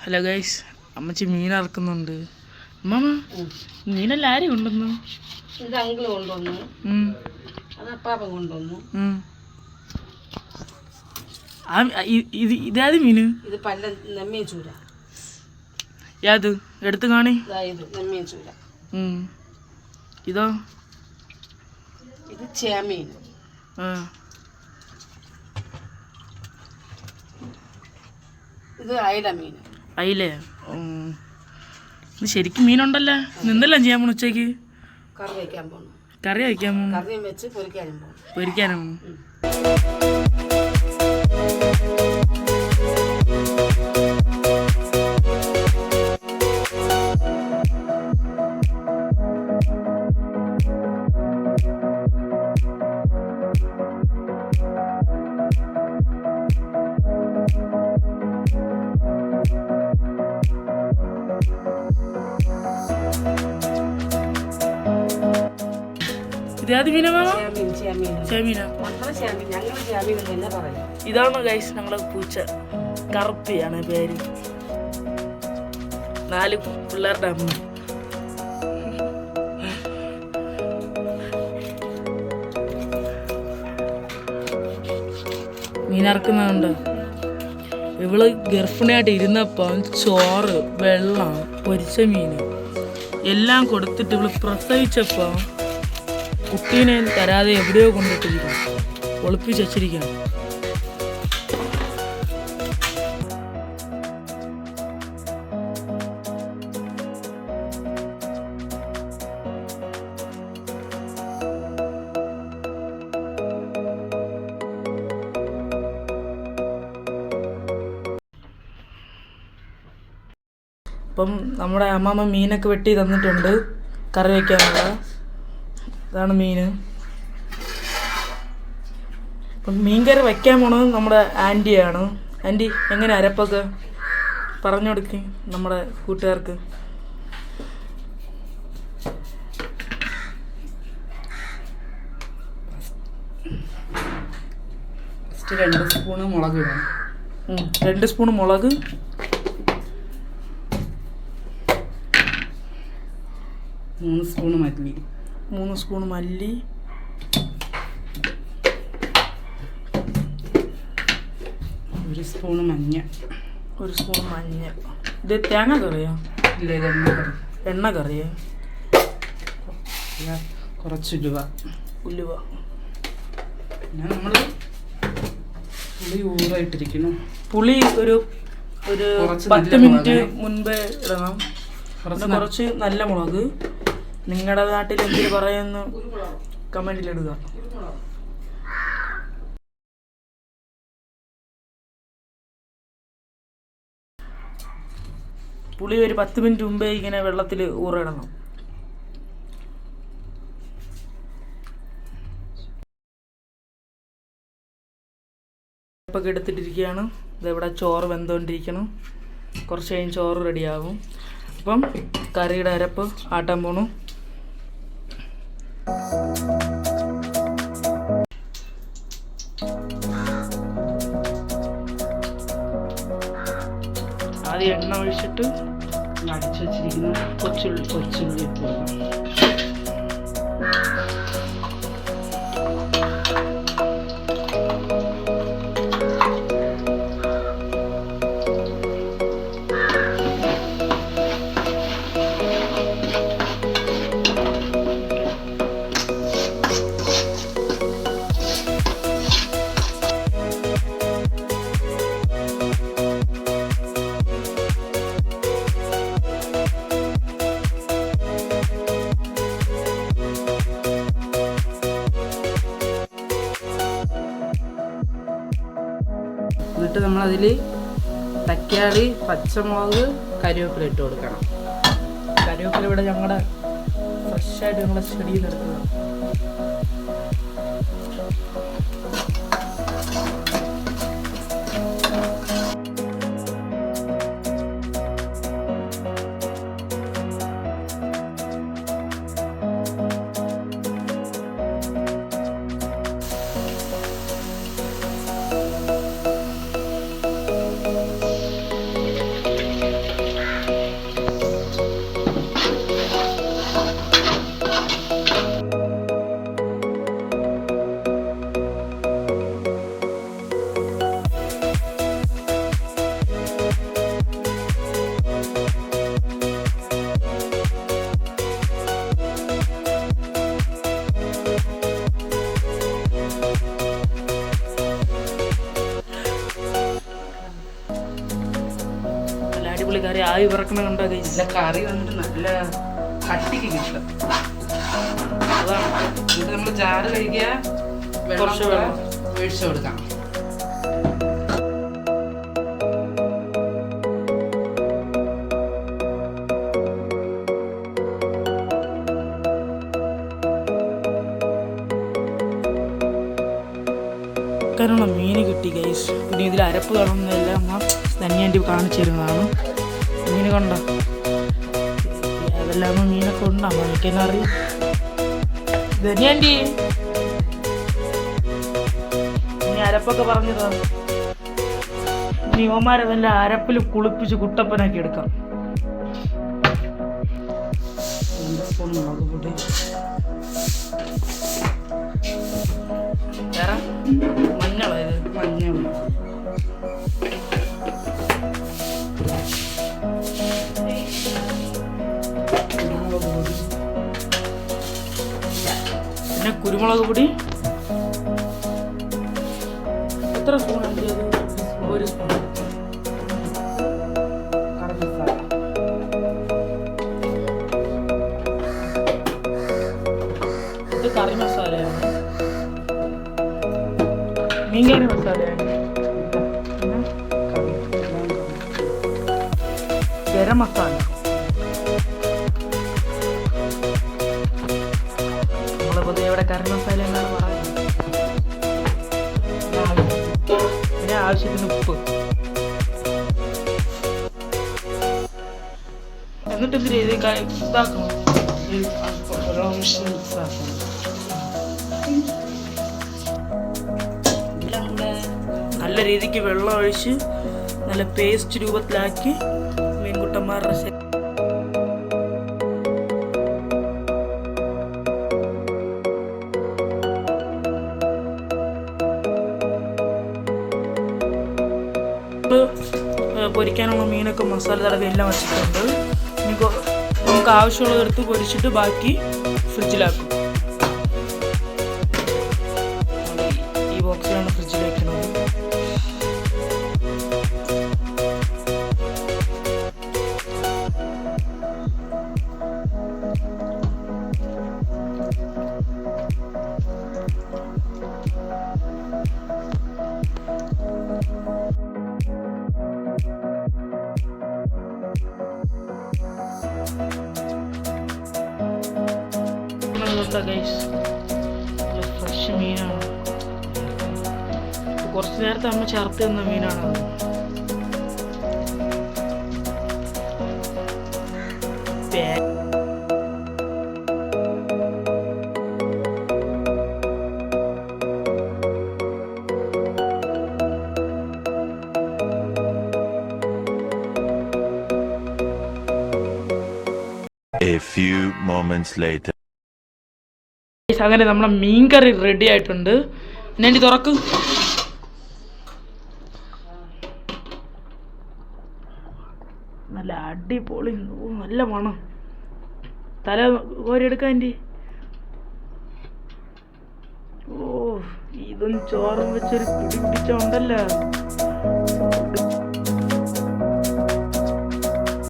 Hello guys, അമ്മച്ചി മീൻ അറക്കുന്നുണ്ട്. അമ്മമ്മ മീനെല്ലാം ആരും കൊണ്ടുവന്നു? ഇത് അങ്കിള് കൊണ്ടുവന്നു, അത് അപ്പാപ്പൻ കൊണ്ടുവന്നു. ഇതാത് മീന്? ഇത് പല്ല നെമ്മീൻ ചൂര. യാത് എടുത്ത് കാണി. ഇത് നെമ്മീൻ ചൂര. ഇതോ? ഇത് ചേമീൻ. ഇത് അയില മീൻ. അയിലേ? ഇത് ശരിക്കും മീനുണ്ടല്ലോ. എന്തെല്ലാം ചെയ്യാൻ പോണു ഉച്ചയ്ക്ക്? കറി വയ്ക്കാൻ പോണു. കറി വയ്ക്കാൻ പോണു. കറിയും വെച്ച് പൊരിക്കാനും പോണു. പൊരിക്കാനും. ഇതാത് മീനാ? ഇതാണ് ഗൈസ് ഞങ്ങളെ പൂച്ച. കറുപ്പിയാണ് പേര്. 4 പിള്ളേരുടെ അമ്മ. മീനറക്കുന്നുണ്ട്. ഇവള് ഗർഭിണിയായിട്ട് ഇരുന്നപ്പം ചോറ്, വെള്ളം, പൊരിച്ച മീൻ എല്ലാം കൊടുത്തിട്ട് ഇവള് പ്രസവിച്ചപ്പോൾ കുട്ടീനെ തരാതെ എവിടെയോ കൊണ്ടിട്ടിരിക്കണം, ഒളിപ്പിച്ച് വച്ചിരിക്കണം. അപ്പം നമ്മുടെ അമ്മാമ്മ മീനൊക്കെ വെട്ടി തന്നിട്ടുണ്ട് കറി വയ്ക്കാനുള്ള. ഇതാണ് മീൻ. അപ്പം മീൻകറി വയ്ക്കാൻ പോണത് നമ്മുടെ ആൻറ്റിയാണ്. ആൻറ്റി, എങ്ങനെ അരപ്പൊക്കെ പറഞ്ഞു കൊടുക്കി നമ്മുടെ കൂട്ടുകാർക്ക്? ഫസ്റ്റ് 2 സ്പൂണ് മുളക് ഇടണം. 2 സ്പൂൺ മുളക്, 3 സ്പൂണ് മല്ലി, 3 സ്പൂൺ മല്ലി, 1 സ്പൂണ് മഞ്ഞ, 1 സ്പൂൺ മഞ്ഞ. ഇത് തേങ്ങ കറിയോ? ഇല്ല, ഇത് എണ്ണ കറി. എണ്ണ കറിയോ? കുറച്ച് ഉലുവ. പിന്നെ നമ്മൾ പുളി ഊറായിട്ടിരിക്കുന്നു. പുളി ഒരു 10 മിനിറ്റ് മുൻപേ ഇടണം. കുറച്ച് നല്ല മുളക്. നിങ്ങളുടെ നാട്ടിൽ എന്തിനു പറയുന്നു കമൻറ്റിലിടുക. പുളി ഒരു 10 മിനിറ്റ് മുമ്പേ ഇങ്ങനെ വെള്ളത്തിൽ ഊറിടണം. ഇപ്പൊക്കെ എടുത്തിട്ടിരിക്കുകയാണ്. ഇതെവിടെ ചോറ് വെന്തുകൊണ്ടിരിക്കണം. കുറച്ച് കഴിഞ്ഞ് ചോറ് റെഡിയാകും. അപ്പം കറിയുടെ അരപ്പ് ആട്ടാൻ പോണു. ആദ്യം എണ്ണ ഒഴിച്ചിട്ട് അടിച്ചു വെച്ചിരിക്കുന്ന കൊച്ചുള്ളി ഇട്ടു. എന്നിട്ട് നമ്മളതിൽ തക്കാളി, പച്ചമുളക്, കറിവേപ്പില ഇട്ട് കൊടുക്കണം. കറിവേപ്പില ഇവിടെ ഞങ്ങളുടെ ഫ്രഷായിട്ട് ഞങ്ങളുടെ ചെടിയിൽ നിന്ന് എടുക്കുക. അടിപൊളി കറി ആയി പറക്കണ കണ്ടോ ഗൈസ്. നല്ല കറി വന്നിട്ട് നല്ല കട്ടിക്ക് കിട്ടും. അതാണ് എന്നിട്ട് നമ്മൾ ചാറ് കഴിക്കുക, കുറച്ച് വെള്ളം ഒഴിച്ചു കൊടുക്കാം. ുള്ള മീൻ കിട്ടി ഗൈസ്. പിന്നെ ഇതിൽ അരപ്പ് കാണുന്നതല്ല അമ്മ ധന്യാൻ്റെ കാണിച്ചു തരുന്നതാണ്. മീൻ കണ്ടോ, അതെല്ലാം മീനൊക്കെ ഉണ്ടോ എനിക്കെന്നെ അറിയാം. ധന്യാൻ്റെ നീ അരപ്പൊക്കെ പറഞ്ഞതാ. നീവന്മാരെ വല്ല അരപ്പിൽ കുളിപ്പിച്ച് കുട്ടപ്പനാക്കി എടുക്കാം. 2 സ്പൂൺ മുളക് പൊടി, വേറെ മഞ്ഞളോ ഇത്, മഞ്ഞൾ, കുരുമുളക് പൊടി, പിന്നെ കുരുമുളക് പൊടി. എത്ര സ്പൂൺ ഉണ്ട് അത്? 1 സ്പൂൺ. കറി മസാല, ഇത് കറി മസാലയാണ്, മീൻകറി മസാലയാണ്, ഗരം മസാല. നമ്മള് പൊതുവെ ഇവിടെ കറി മസാല എന്നാണ് പറയുന്നത്. പിന്നെ ആവശ്യത്തിന് ഉപ്പ്. എന്നിട്ട് എന്ത് ചെയ്ത് ഇതാക്കണം, മിക്സ് ആക്കണം. നല്ല രീതിക്ക് വെള്ളം ഒഴിച്ച് നല്ല പേസ്റ്റ് രൂപത്തിലാക്കി മീൻകുട്ടന്മാരുടെ പൊരിക്കാനുള്ള മീനൊക്കെ മസാല തടവി എല്ലാം വെച്ചിട്ടുണ്ട്. ഇനി നമുക്ക് ആവശ്യമുള്ളത് എടുത്ത് പൊരിച്ചിട്ട് ബാക്കി ഫ്രിഡ്ജിലാക്കും. ഈ ബോക്സിലാണ് ഫ്രിഡ്ജിൽ വെക്കുന്നത്. ഫ്രഷ് മീനാണ്. കുറച്ച് നേരത്തെ അമ്മ ചേർത്ത് തന്ന മീനാണ്. A few moments later. അങ്ങനെ നമ്മളെ മീൻകറി റെഡി ആയിട്ടുണ്ട്. എന്നെ തുറക്കും. നല്ല അടിപൊളി, നല്ല മണം. തല കോരിയെടുക്കാൻ ആൻറ്റി. ഓ, ഇതും ചോറും വെച്ചൊരു പിടി പിടിച്ച ഉണ്ടല്ലോ.